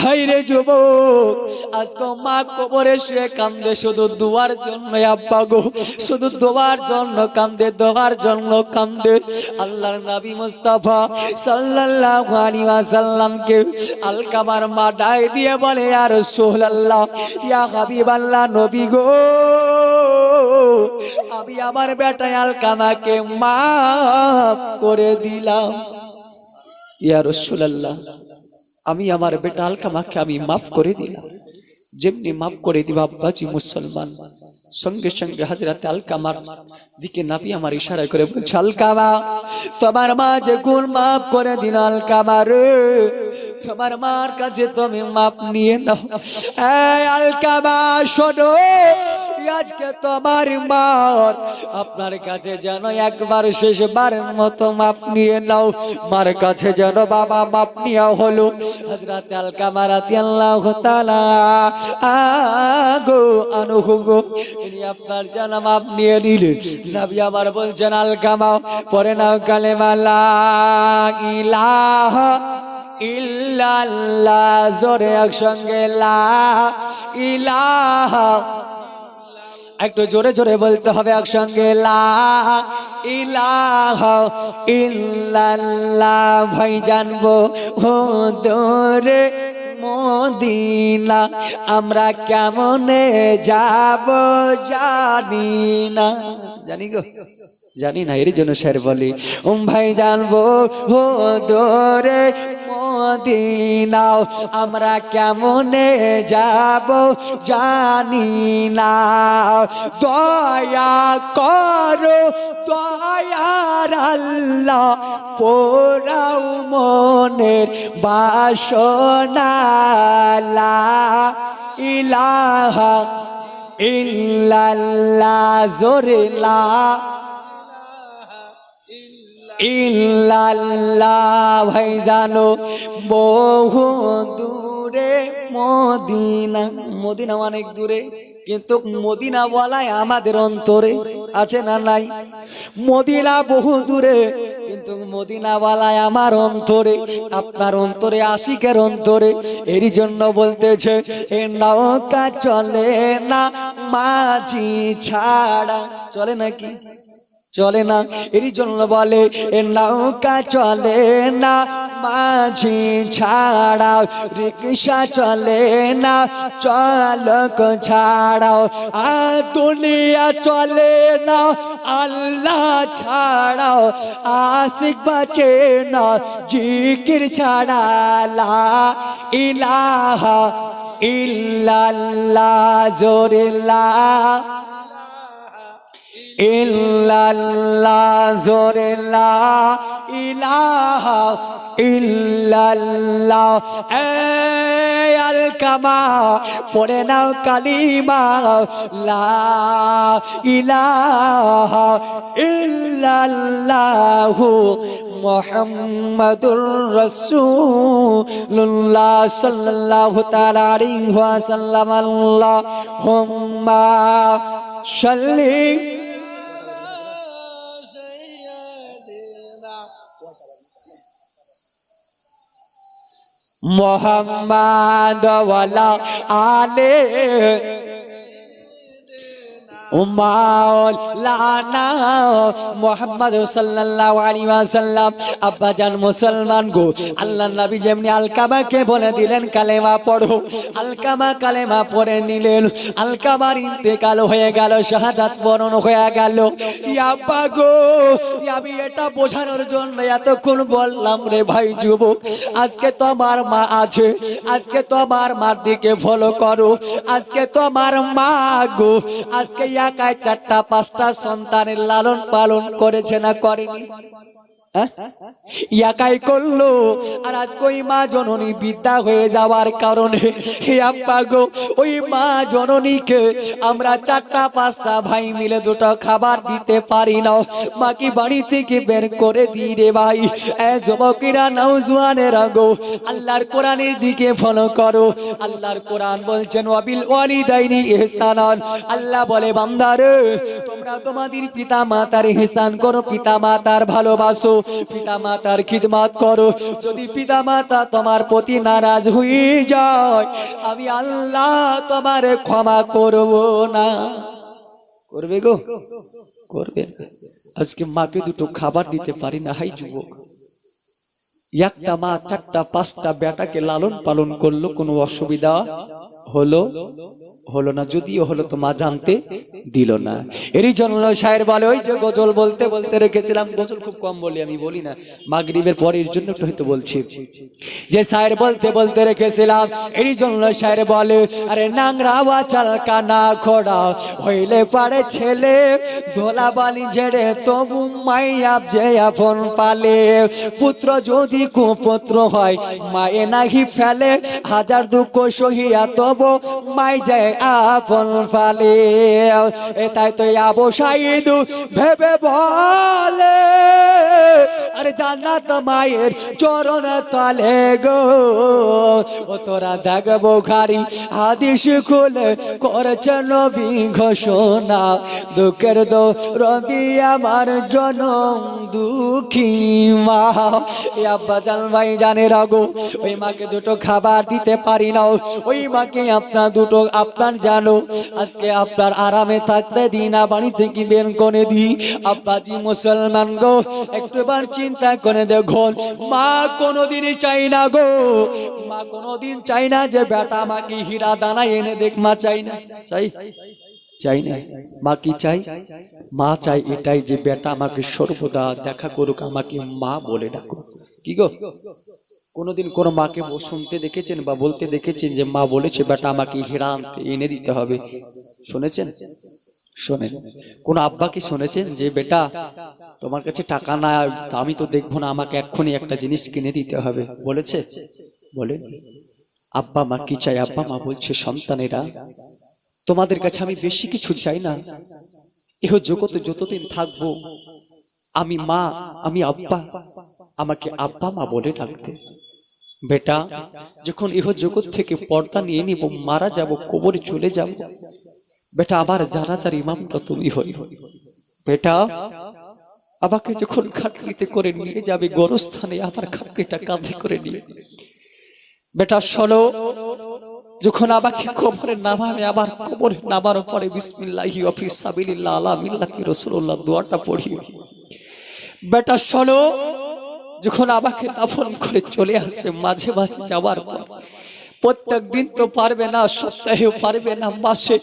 হাইরে যুবক, আজকে মা কবরে শুয়ে কান্দে শুধু দোয়ার জন্য। আব্বা গো, শুধু দোয়ার জন্য কান্দে, দোয়ার জন্য কান্দে। আল্লাহর নবী মুস্তাফা সাল্লাল্লাহু আলাইহি ওয়াসাল্লামকে আলকামার মা ডাক দিয়ে বলে, ইয়া রাসূলুল্লাহ, ইয়া হাবিবাল্লাহ নবী গো, আমি আমার বেটা আলকামাকে মাফ করে দিলাম। ইয়া রাসূলুল্লাহ, আমি আমার বেটা আলকামাকে আমি মাফ করে দিলাম। যেমনি মাফ করে দিবা আব্বাজি মুসলমান, সঙ্গে সঙ্গে হযরত আলকামার দিকে নবী আমার ইশারা করে বলছে, আলকামা, তোমার মা যে গুণ মাফ করে দিল, আলকামা রে, তোমার মার কাছে তুমি মাফ নিয়ে নাও। এই আলকামা শোনো, আজকে তোমার মার আপনার কাছে যেন একবার শেষবারের মতো মাফ নিয়ে নাও। মার কাছে যেন বাবা মাফ নেওয়া হলো। হযরত আলকামা রাদিয়াল্লাহু তাআলা আগো আনহু গো, ইনি আপনার যেন মাফ নিয়ে নিলেন। নবী আমার বলছেন, আলকামা পরে নাও কালেমা লা ইলাহা ইল্লাল্লাহ, জোরে একসঙ্গে লা ইলাহা একটু জোরে জোরে বলতে হবে একসঙ্গে, লা ইলাহা ইল্লাল্লাহ। ভাই জানবো ও দরে মদিনা, আমরা কেমনে যাব জানি না। জানি গো, জানি না, এর জন্য স্যার বলি ভাই জানবো ও দরে মদিনা, আমরা কেমনে যাব জানি না। দয়া করো দয়ার আল্লাহ, পোড়াও মনের বাসনা, লা ইলাহা ইল্লাল্লাহ। জোরে লা ইল্লাল্লাহ। ভাই জানো বহু দূরে মদিনা, মদিনা অনেক দূরে, কিন্তু মদিনা বলায় আমাদের অন্তরে আছে না নাই? মদিনা বহু দূরে, কিন্তু মদিনা বলায় আমার অন্তরে, আপনার অন্তরে, আশিকের অন্তরে। এরই জন্য বলতেছে এ নৌকা চলে না মাঝি ছাড়া। চলে নাকি? চলে না। এরই জন্য বলে এ নৌকা চলে না মাঝি ছাড়াও, রিকশা চলে না চালক ছাড়াও, দুনিয়া চলে না আল্লাহ ছাড়াও, আশিক বাঁচে না জিকির ছাড়া, লা ইলাহা ইল্লাল্লাহ। জোরে লা ইল্লাল্লাহ। জোরে লা ইলাহা ইল্লাল্লাহ। এই আলকামা পড়ে নাও কালিমা, লা ইলাহা ইল্লাল্লাহু মুহাম্মাদুর রাসূলুল্লাহ সাল্লাল্লাহু তাআলা আলাইহি ওয়াসাল্লাম। আল্লাহুম্মা সাল্লি মোহাম্মদ ওয়ালা আলে মাওলানা মুহাম্মদ সাল্লাল্লাহু আলাইহি ওয়াসাল্লাম। আব্বাজান মুসলমান গো, আল্লাহ নবী যেমনি আলকামাকে বলে দিলেন কালেমা পড়ো, আলকামা কালেমা পড়ে নিলেন। আলকামার ইন্তেকাল হয়ে গেল, শাহাদাত বরণ হয়ে গেল। আব্বা গো, আমি এটা বোঝানোর জন্য এতক্ষণ বললাম রে ভাই যুবক, আজকে তো আমার মা আছে, আজকে তো আমার মার দিকে ফলো করো। আজকে তো আমার মা গো, আজকে একাই 4টা 5টা সন্তানের লালন পালন করেছে না করেনি? একাই করলো। আর আজ ওই মা জননী বিদ্যা হয়ে যাওয়ার কারণে হে আব্বা গো, ওই মা জননীকে আমরা 4টা 5টা ভাই মিলে 2টা খাবার দিতে পারি না। মা কি বাড়ি থেকে বের করে দিই রে ভাই। যুবকেরা নওজওয়ানেরা গো, আল্লাহর কোরআনের দিকে ফলো করো। আল্লাহর কোরআন বলছেন ওয়াবিল ওয়ালিদাইনি ইহসানান। আল্লাহ বলে বান্দারে, তোমরা তোমাদের পিতা মাতার ইহসান করো, পিতা মাতার ভালোবাসো, পিতা মাতার খিদমত করো। যদি পিতা মাতা তোমার প্রতি নারাজ হয়ে যায়, আমি আল্লাহ তোমার ক্ষমা করব না। করবে গো? করবে। আজকে মাকে 2টো খাবার দিতে পারি না। হাই যুবক, একটা মা 4টা 5টা বেটাকে লালন পালন করলো, কোনো অসুবিধা হলো? হলো না। যদিও হলো তো মা জানতে দিল না। এরই জন্য শায়ের বলে, ওই যে গজল বলতে বলতে রেখেছিলাম, গজল খুব কম বলি, আমি বলি না, মাগরিবের পরের জন্য একটু হয়তো বলছি, যে শায়ের বলতে বলতে রেখেছিলাম। এরই জন্য শায়ের বলে, আরে নাংরা চাল কানা ঘোড়া হইলে পারে ছেলে, ধোলা বালি ঝেড়ে তবু মাইয়াব যে আপন পালে, পুত্র যদি কুপুত্র হয় মায়ে নাহি ফেলে, হাজার দুঃখ সহিয়া তবু মাই যায় আপন ফালে। তাই তো আবু সাইদ ভেবে বলে, আরে জান্নাত মায়ের চরণ তলে গো। ও তোরা দেখ বুখারী হাদিস খুলে করেছে নবী ঘোষণা, দুঃখের দরদি আমার জনম দুঃখী মা। আব্বা জান ভাই জানে রাগো, ওই মাকে 2টো খাবার দিতে পারি না, ওই মাকে আপনার দুটো আপনার জানো আজকে আপনার আরামে থাকতে দিন না বাড়ি থেকে বের করে দিই। আব্বাজি মুসলমান গো একটুবার চিন্তা করে দেখুন, মা কোনোদিনই চাই না গো, মা কোনোদিন চাই না যে বেটা আমাকে হীরা দানা এনে দেখ, মা চাই না, চাই না। মা কি চাই? মা চাই এটাই যে বেটা আমাকে সর্বদা দেখা করুক, আমাকে মা বলে ডাকুক। কি গো, কোনোদিন কোনো মাকে শুনতে দেখেছেন বা বলতে দেখেছেন যে মা বলেছে বেটা আমাকে হীরা আনতে এনে দিতে হবে? শুনেছেন? শোনেন। কোন আব্বা কি শুনেছেন যে বেটা তোমার কাছে টাকা না, আমি তো দেখবো না, আমাকে এক্ষুনি একটা জিনিস কিনে দিতে হবে? বলেছে? বলেন। আব্বা মা কি চাই? আব্বা মা বলছে সন্তানেরা তোমাদের কাছে আমি বেশি কিছু চাই না, এহ জগতে যতদিন থাকবো আমি মা, আমি আব্বা, আমাকে আব্বা মা বলে ডাকতে। বেটা যখন ইহ জগৎ থেকে পর্দা নিয়ে নিব, মারা যাব, কবরে চলে যাব, বেটা আবার জানাজার ইমামটা তুমি হই। বেটা আমাকে যখন খাটলিতে করে নিয়ে যাবে গোরস্থানে, আবার খাটলিটা কাঁধে করে নিয়ে, বেটা শোনো, যখন আমাকে কবরে নামাবে, আবার কবরে নামার পরে বিসমিল্লাহি ওয়া ফি সাবিলিল্লাহ আলা মিল্লাতি রাসূলুল্লাহ দোয়াটা পড়ি। বেটা শোনো, যখন আমাকে দাফন করে চলে আসবে, মাঝে মাঝে যাওয়ার পর প্রত্যেক দিন তো পারবে না, সপ্তাহেও পারবে না, মাসে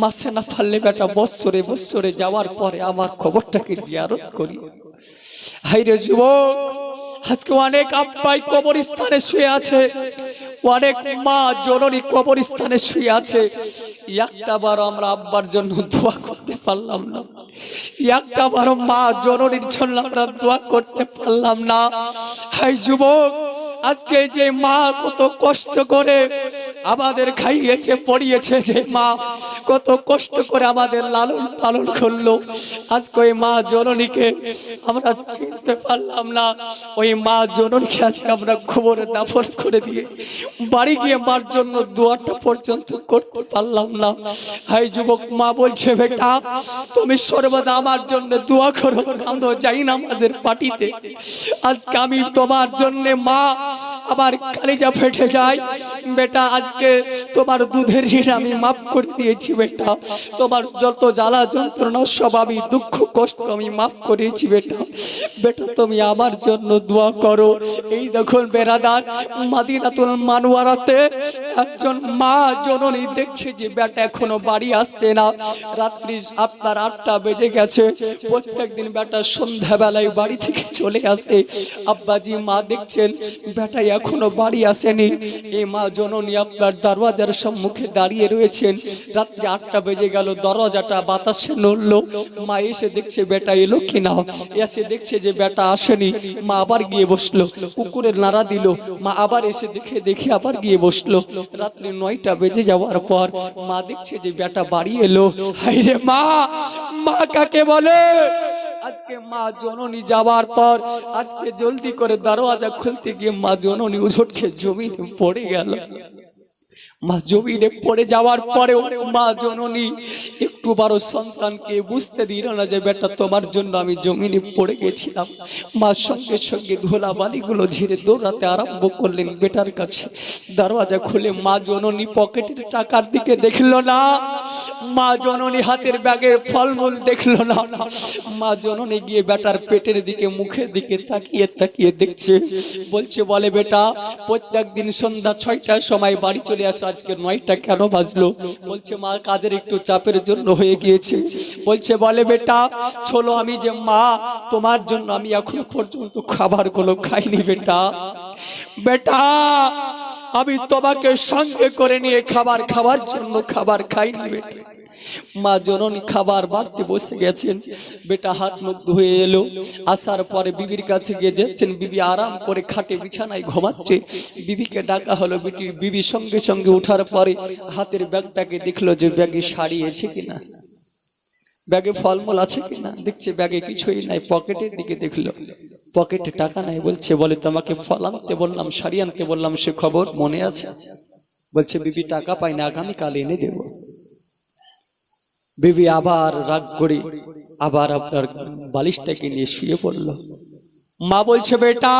মাসে না পারলে বেটা বৎসরে বৎসরে যাওয়ার পরে আমার খবরটাকে জিয়ারত করি। হাইরে যুবক, আজকে অনেক আব্বাই কবরস্থানে শুয়ে আছে, অনেক মা জননী কবরস্থানে শুয়ে আছে, একটা বার আমরা আব্বার জন্য দোয়া করতে পারলাম না, একটা বার মা জননীর জন্য আমরা দোয়া করতে পারলাম না। হাই যুবক, আজকে যে মা কত কষ্ট করে আমাদের খাইয়েছে পড়িয়েছে, যে মা কত কষ্ট করে আমাদের লালন পালন করলো, আজকে ওই মা জননীকে আমরা চিনতে পারলাম না। ওই মা জননীকে আজকে আমরা কবরে দাফন করে দিয়ে বাড়ি গিয়ে মার জন্য দোয়াটা পর্যন্ত করতে পারলাম না। হাই যুবক, মা বলছে বেটা তুমি সর্বদা আমার জন্য দোয়া করো, কাঁদো, যাই নামাজের পাটিতে। আজকে আমি তোমার জন্য মা আমার কালিজা ফেটে যায় বেটা, আজকে তোমার দুধের ঋণ আমি মাফ করে দিয়েছি বেটা, তোমার যত জ্বালা যন্ত্রণা সব আমি দুঃখ কষ্ট আমি মাফ করেছি বেটা, বেটা তুমি আমার জন্য দোয়া করো। এই দেখুন বেরাদার, মাদিনাতুল মানওয়ারাতে একজন মা জননী দেখছে যে বেটা এখনো বাড়ি আসছে না, রাত্রি আপনার 8টা বেজে গেছে, প্রত্যেকদিন বেটা সন্ধ্যাবেলায় বাড়ি থেকে চলে আসে। আব্বাজি মা দেখছেন বেটা এখনো বাড়ি আসেনি, এই মা জননী আপনার দরওয়াজার সম্মুখে দাঁড়িয়ে রয়েছেন। রাত্রি 8টা বেজে গেল, দরজাটা বাতাসে নড়লো, মা এসে দেখছে বেটা এলো কিনা, এসে দেখছে যে বেটা আসেনি, মা আবার গিয়ে বসলো, কুকুরের নাড়া দিল, মা আবার এসে দেখে আবার গিয়ে বসলো। রাত্রি 9টা বেজে যাওয়ার পর মা দেখছে যে বেটা বাড়ি এলো। হায়রে মা, মা কাকে বলে? আজকে মা জননী যাওয়ার পর আজকে জলদি করে দরওয়াজা খুলতে গিয়ে মা জননী উঠে জমিনে পড়ে গেল। মা জমিনে পড়ে যাওয়ার পরেও মা জননী একটু বড় সন্তানকে বুঝতে দিল না যে বেটা তোমার জন্য আমি জমিনে পড়ে গেছিলাম। মা সঙ্গে সঙ্গে ধুলা বালিগুলো ঝেড়ে দৌড়াতে আরম্ভ করলেন বেটার কাছে। দরওয়াজা খুলে মা জননী পকেটের টাকার দিকে দেখলো না, মা জননী হাতের ব্যাগের ফলমূল দেখলো না, মা জননী গিয়ে বেটার পেটের দিকে মুখের দিকে তাকিয়ে তাকিয়ে দেখছে। বলে বেটা প্রত্যেক দিন সন্ধ্যা 6টার সময় বাড়ি চলে আসো, আজকে 9টা কেন বাজলো? বলছে মা কাজের একটু চাপের জন্য হয়ে গিয়েছে। বলে বেটা চলো, আমি যে মা তোমার জন্য আমি এখনো পর্যন্ত খাবারগুলো খাইনি বেটা, বেটা আমি তোমাকে সঙ্গে করে নিয়ে খাবার খাওয়ার জন্য খাবার খাইনি বেটা। মা জননী খাবার বাড়তে বসে গেছেন, বেটা হাত মুখ ধুয়ে এলো, আসার পরে বিবির কাছে গিয়ে যাচ্ছেন, বিবি আরাম করে খাটে বিছানায় ঘুমাচ্ছে। বিবিকে ডাকা হলো, বিবি সঙ্গে সঙ্গে উঠার পরে হাতের ব্যাগটাকে দেখলো যে ব্যাগে শাড়ি আছে কিনা, ব্যাগে ফলমূল আছে কিনা, দেখছে ব্যাগে কিছুই নাই। পকেটের দিকে দেখলো, পকেটে টাকা নাই। বলে তোমাকে ফল আনতে বললাম, শাড়ি আনতে বললাম, সে খবর মনে আছে? বলছে বিবি টাকা পাই না, আগামীকাল এনে দেব। বিবি আবার রাগ করে আবার আপনার বালিশটাকে নিয়ে শুয়ে পড়লো। মা বলছে বেটা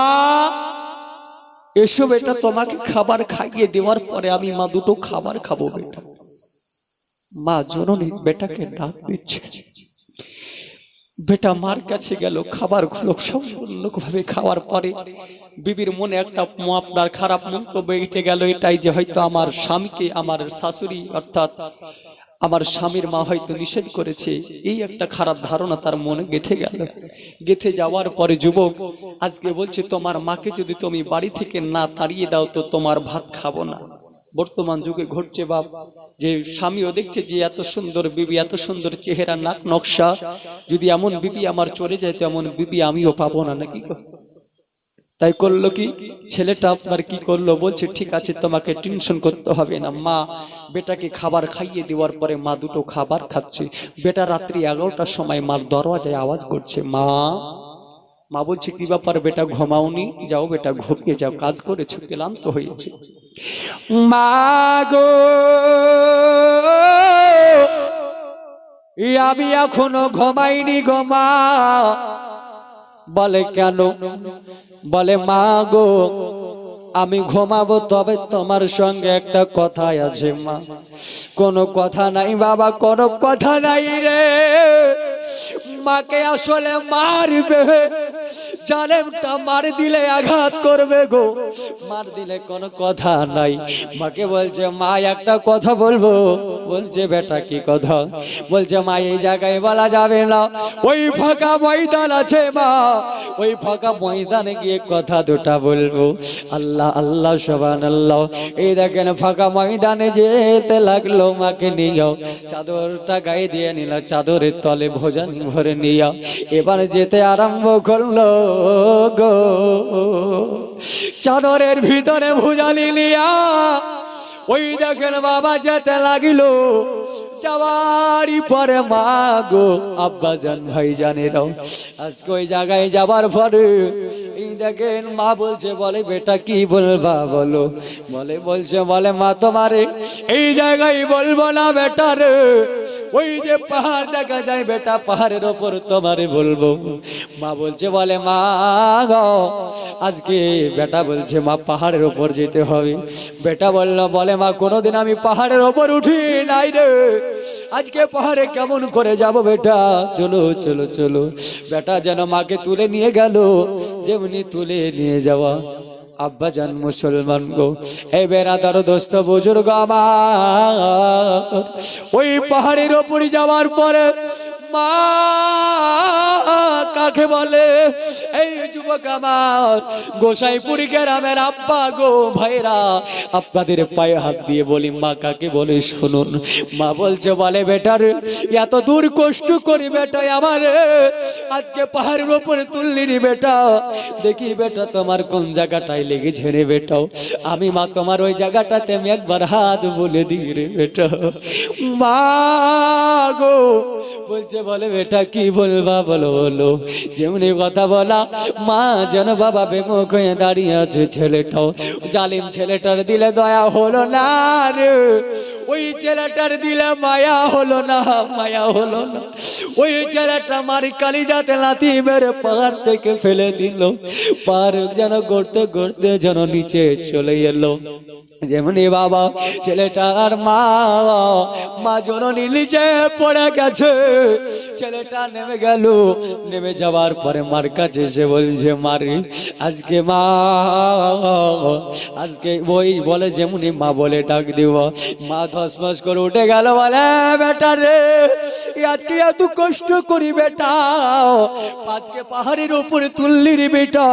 এসো বেটা, তোমাকে খাবার খাইয়ে দেওয়ার পরে আমি মা দুটো খাবার খাবো বেটা। মা জননী বেটাকে ডাক দিচ্ছে। বেটা মার কাছে গেল, খাবার গুলো সম্পূর্ণভাবে খাওয়ার পরে বিবির মনে একটা আপনার খারাপ মন্তব্য এঁটে গেল, এটাই যে হয়তো আমার স্বামীকে আমার শাশুড়ি অর্থাৎ আমার স্বামীর মা হয়তো নিষেধ করেছে, এই একটা খারাপ ধারণা তার মনে গেঁথে গেল। গেঁথে যাওয়ার পরে যুবক আজকে বলছে, তোমার মাকে যদি তুমি বাড়ি থেকে না তাড়িয়ে দাও তো তোমার ভাত খাবো না। বর্তমান যুগে ঘটছে বাপ, যে স্বামীও দেখছে যে এত সুন্দর বিবি, এত সুন্দর চেহারা, নাক নকশা, যদি এমন বিবি আমার চলে যায় তো এমন বিবি আমিও পাবো না, নাকি? তাই করলো কি ছেলেটা আপনার কি করলো, বলছে ঠিক আছে তোমাকে টেনশন করতে হবে না। মা বেটাকে খাবার খাইয়ে দেওয়ার পরে মা দুটো খাবার খাচ্ছে। বেটা রাত্রি 11টার সময় মার দরওয়াজায় আওয়াজ করছে, মা। মা বলছে কি ব্যাপার বেটা, ঘুমাওনি? যাও বেটা ঘুমিয়ে যাও, কাজ করেছো, ক্লান্ত হয়েছে। মা গো আমি এখনো ঘুমাইনি গো মা। বলে কেন? বলে মা গো আমি ঘুমাবো, তবে তোমার সঙ্গে একটা কথা আছে মা। কোনো কথা নাই বাবা, কোনো কথা নাই রে। মাকে আসলে মারবে, জালেমটা মার দিলে আঘাত করবে গো, মার দিলে কোনো কথা নাই। মাকে বলছে মা একটা কথা বলবো। বলছে বেটা কি কথা? বলছে মা এই জায়গায় বলা যাবে না, ওই ফাঁকা ময়দান আছে মা, ওই ফাঁকা ময়দানে গিয়ে কথা দুটা বলবো। আল্লাহ আল্লাহ সুবহানাল্লাহ। এই দেখেন ফাঁকা ময়দানে যেতে লাগলো, মাকে নিয়ে চাদরটা গায়ে দিয়ে নিল, চাদরের তলে ভোজন ভরে নিয়ে এবার যেতে আরম্ভ করলো গো। চাদরের ভিতরে ভুজালি নিয়া ওই দেখেন বাবা যেতে লাগিল। যাওয়ারই পরে মা গো আব্বা জান ভাই জানেরাও আজকে ওই জায়গায় যাবার পরে এই দেখেন মা বলছে, বলে বেটা কি বলবা বলো? বলে মা তোমারে এই জায়গায় বলবো না বেটা রে, ওই যে পাহাড় দেখা যায় বেটা, পাহাড়ের ওপর তোমারে বলবো। মা বলছে বলে মা গো আজকে বেটা বলছে মা পাহাড়ের ওপর যেতে হবে। বেটা বলে মা কোনোদিন আমি পাহাড়ের ওপর উঠি নাই রে, আজকে পাহাড়ে কেমন করে যাব বেটা, চলো চলো চলো। বেটা যেন মাকে তুলে নিয়ে গেল, যেমনি তুলে নিয়ে যাওয়া। আব্বা জান মুসলমান গো, এই বেরাদার দোস্ত বুজুর্গ আমার, ওই পাহাড়ের ওপরে যাওয়ার পরে মা কাকে বলে? এই যুবক আমার গোসাইপুরি গ্রামের আব্বা গো ভাইরা, আপনাদের পায়ে হাত দিয়ে বলি মা কাকে বলে শুনুন। মা বলছে বলে বেটার এত দূর কষ্ট করি বেটা আমার, আজকে পাহাড়ের উপরে তুললি রে বেটা, দেখি বেটা তোমার কোন জায়গাটায় লেগেছে রে বেটা, আমি মা তোমার ওই জায়গাটাতে আমি একবার হাত বলে দিই রে বেটা। মা গো বলছে বলে বেটা কি বলবা বলো বলো। যেমনি কথা বলা মা যেন বাবা বেমুখ হয়ে দাঁড়িয়ে আছে। ছেলেটাও জালিম ছেলেটার দিলে দয়া হলো না রে, ওই ছেলেটার দিলে মায়া হলো না, মায়া হলো না। ওই ছেলেটা মারি কালি যাতে লাথি মেরে পাহাড় থেকে ফেলে দিল, পাহাড় যেন গড়তে গড়তে যেন নিচে চলে এলো। যেমনি বাবা ছেলেটার মা জননী নিচে পড়ে গেছে, ছেলেটা নেমে গেল। নেমে যাওয়ার পরে মার কাছে এসে বলছে মারি আজকে মা, আজকে ওই বলে যেমনি মা বলে ডাক দিব, মা ধসমস করে উঠে গেল। বলে বেটা রে আজকে এত কষ্ট করি বেটা, আজকে পাহাড়ের উপরে তুললি রে বেটা,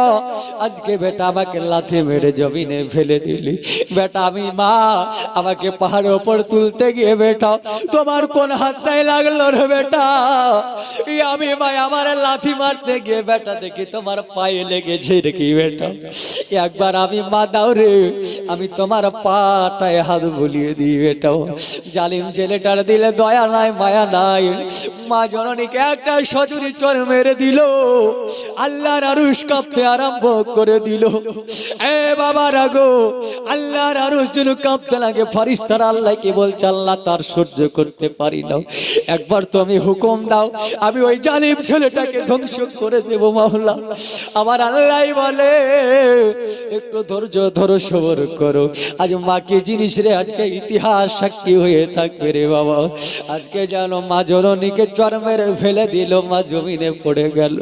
আজকে বেটা আমাকে লাথি মেরে জমিনে ফেলে দিলি বেটা। আমি মা আমাকে পাহাড়ের উপর তুলতে গিয়ে বেটা তোমার কোন হাতটাই লাগলো রে বেটা, আমি মা আমার লাথি মারতে গিয়ে বেটা দেখি তোমার পায়ে লেগেছে দেখি বেটা, একবার আমি মা দাও রে, আমি তোমার পাটায় হাত বুলিয়ে দিই বেটা। জালিম ছেলেটার দিলে দয়া নাই মায়া নাই, মা জননীকে একটা সজুরি চর মেরে দিল। আল্লাহর আরশ কাঁপতে আরম্ভ করে দিল। এ বাবা রাগো, আল্লাহর আরশ যেন কাঁপতে লাগে, ফেরেশতারা আল্লাহকে বলছে আল্লাহ তার সহ্য করতে পারি না, একবার তুমি হুকুম দাও, আমি ওই জালিম ছেলেটাকে ধ্বংস করে দেব মাওলা। আমার আল্লাহ বলে একটু ধৈর্য ধরো, সবর করো। আজ মাকে জিনিস রে, আজকে ইতিহাস সাক্ষী হয়ে থাকবে রে বাবা। আজকে জানো মা জননীকে চর মেরে ফেলে দিল, মা জমিনে পড়ে গেল।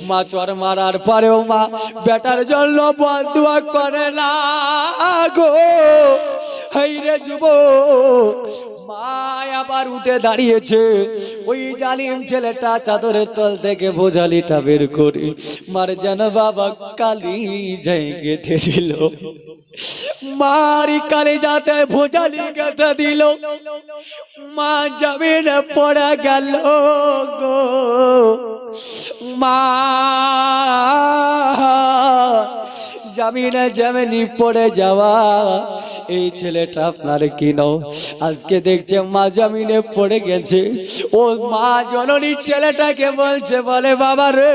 মা চর মারার পরেও মা বেটার জন্য বদুয়া করে না গো। হাই রে যুবক, মা আবার উঠে দাঁড়িয়েছে। ওই জালিম ছেলেটা চাদরের তল থেকে বোঝালিটা বের করে মার যেন বাবা কালি যাই গেঁথে দিল। মারি কালি যাতে ভোজালি গেঁথে দিল। মা জমিনে পড়ে গেল গো। মা জমিনে যেমনি পড়ে যাওয়া, এই ছেলেটা আপনার কি নাও আজকে দেখছে মা জমিনে পড়ে গেছে। ও মা জননী ছেলেটাকে বলছে, বলে বাবা রে,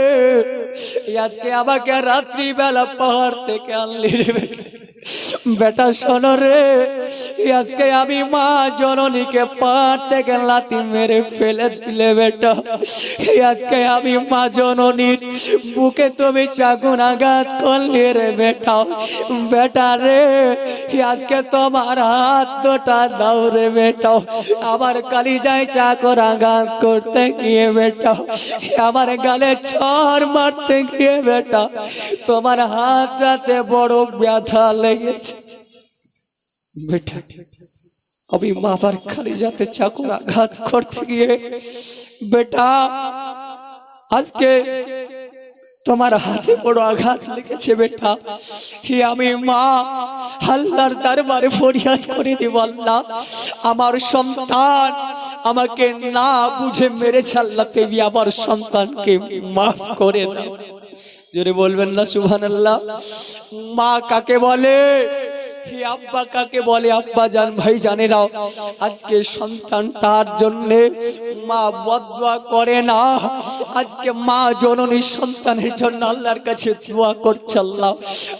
আজকে আমাকে রাত্রিবেলা পাহাড় থেকে আনলি রে বেটা, শোনো রে, আজকে আমি মা জননীকে পাহাড় থেকে লাথি মেরে ফেলে দিলে বেটা। আজকে আমি মা জননীর বুকে তুমি চাকুন আঘাত করলে রে বেটা। বেটা রে, আজকে তোমার হাত দুটা দাও রে বেটা। আমার কালিজায় চাকুর আঘাত করতে গিয়ে বেটা, আমার গালে ছড় মারতে গিয়ে বেটা, তোমার হাতটাতে বড় ব্যথা লেগেছে বেটা। আমি মাবার খালি যাতে চাকুর আঘাত করতে গিয়ে বেটা, আজকে তোমার হাতে বড় আঘাত লেগেছে বেটা। আমি মা আল্লাহর দরবারে ফরিয়াদ করে দিব, আল্লাহ আমার সন্তান আমাকে না বুঝে মেরেছে, আল্লাহ তুমি আমার সন্তানকে মাফ করে দাও। জোরে বলবেন না সুবহানাল্লাহ। মা কাকে বলে? হে আব্বা কাকে বলে? আব্বা জান, ভাই জানেরাও, আজকে সন্তানটার জন্য মা বদদুয়া করে না। আজকে মা জননী সন্তানের জন্য আল্লাহর কাছে দোয়া করছে, আল্লাহ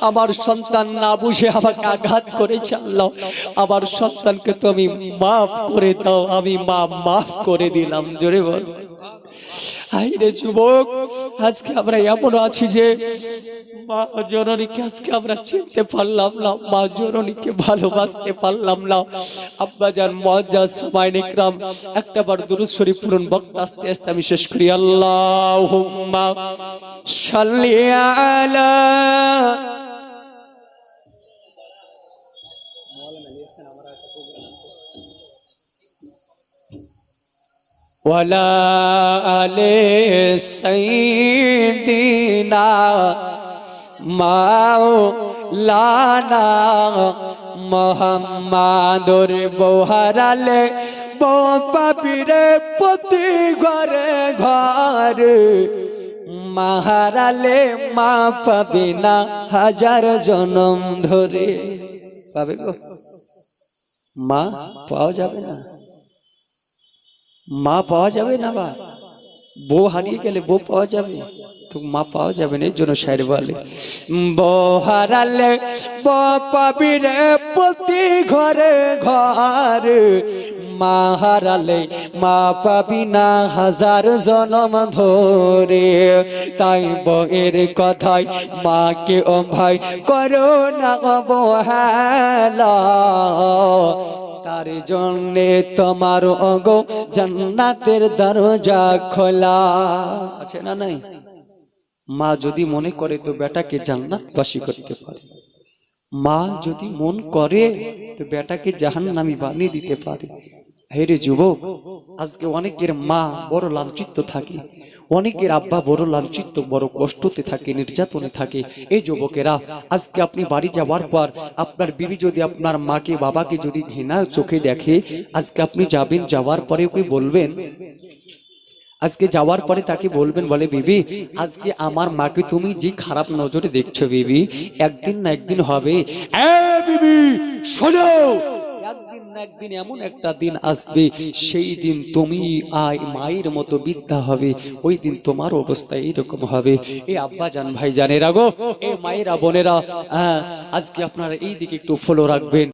আমার সন্তান না বুঝে আমাকে আঘাত করেছে, আল্লাহ আমার সন্তানকে তুমি মাফ করে দাও। আমি মা মাফ করে দিলাম। জোরে বল। হাই রে যুবক, আজকে আমরা এমন আছি যে মা জননীকে আজকে আমরা চিনতে পারলাম না, মা জননীকে ভালোবাসতে পারলাম না। আব্বা জান মুআজ্জাজ সামাইন ইকরাম, একটা বার দুরূদ শরীফ পড়ুন। বক্তা আস্তে আস্তে আমি শেষ করি। আল্লাহুম্মা সাল্লি আলা ওয়ালা আলে সাইয়্যিদিনা মাওলানা মুহাম্মাদুর বহারালে পাপিরে প্রতি ঘরে ঘরে মাহারালে মা পাবে না হাজার জনম ধরে। পাবে গো মা? পাওয়া যাবে না, মা পাওয়া যাবে না। বা বউ হারিয়ে গেলে বউ পাওয়া যাবে, তো মা পাওয়া যাবে না। এর জন্য শায়ের বলে, বউ হারালে বউ পাবি রে প্রতি ঘরে ঘরে, মা হারালে মা পাবি না হাজার জনম ধরে। তাই বউয়ের কথায় মাকে ও ভাই করো না অবহেলা, তার জন্যে তোমার অগো জান্নাতের দরজা খোলা আছে না নাই? মা যদি মনে করে তো বেটাকে জান্নাতবাসী করতে পারে। মা যদি মন করে তো বেটাকে জাহান্নামী বানিয়ে দিতে পারে। হে রে যুবক, আজকে অনেকের মা বড় লাঞ্ছিত থাকে, অনেকের আব্বা বড় লাঞ্ছিত, বড় কষ্টতে থাকে, নির্যাতনে থাকে। এই যুবকেরা, আজকে আপনি বাড়ি যাওয়ার পর আপনার বিবি যদি আপনার মাকে বাবাকে যদি ঘৃণা চোখে দেখে, আজকে আপনি যাবেন, যাওয়ার পরে ওকে বলবেন, আজকে যাওয়ার পরে তাকে বলবেন, বলে বিবি আজকে আমার মাকে তুমি যে খারাপ নজরে দেখছো বিবি, একদিন না একদিন হবে। বিবি শোনো, একদিন না একদিন এমন একটা দিন আসবে, সেই দিন তুমি মায়ের মতো বৃদ্ধা হবে, ওই দিন তোমার অবস্থা এইরকম হবে। এই আব্বা জান ভাই জানেরা গো, এই মায়েরা বোনেরা, আজকে আপনারা এই দিকে একটু ফলো রাখবেন।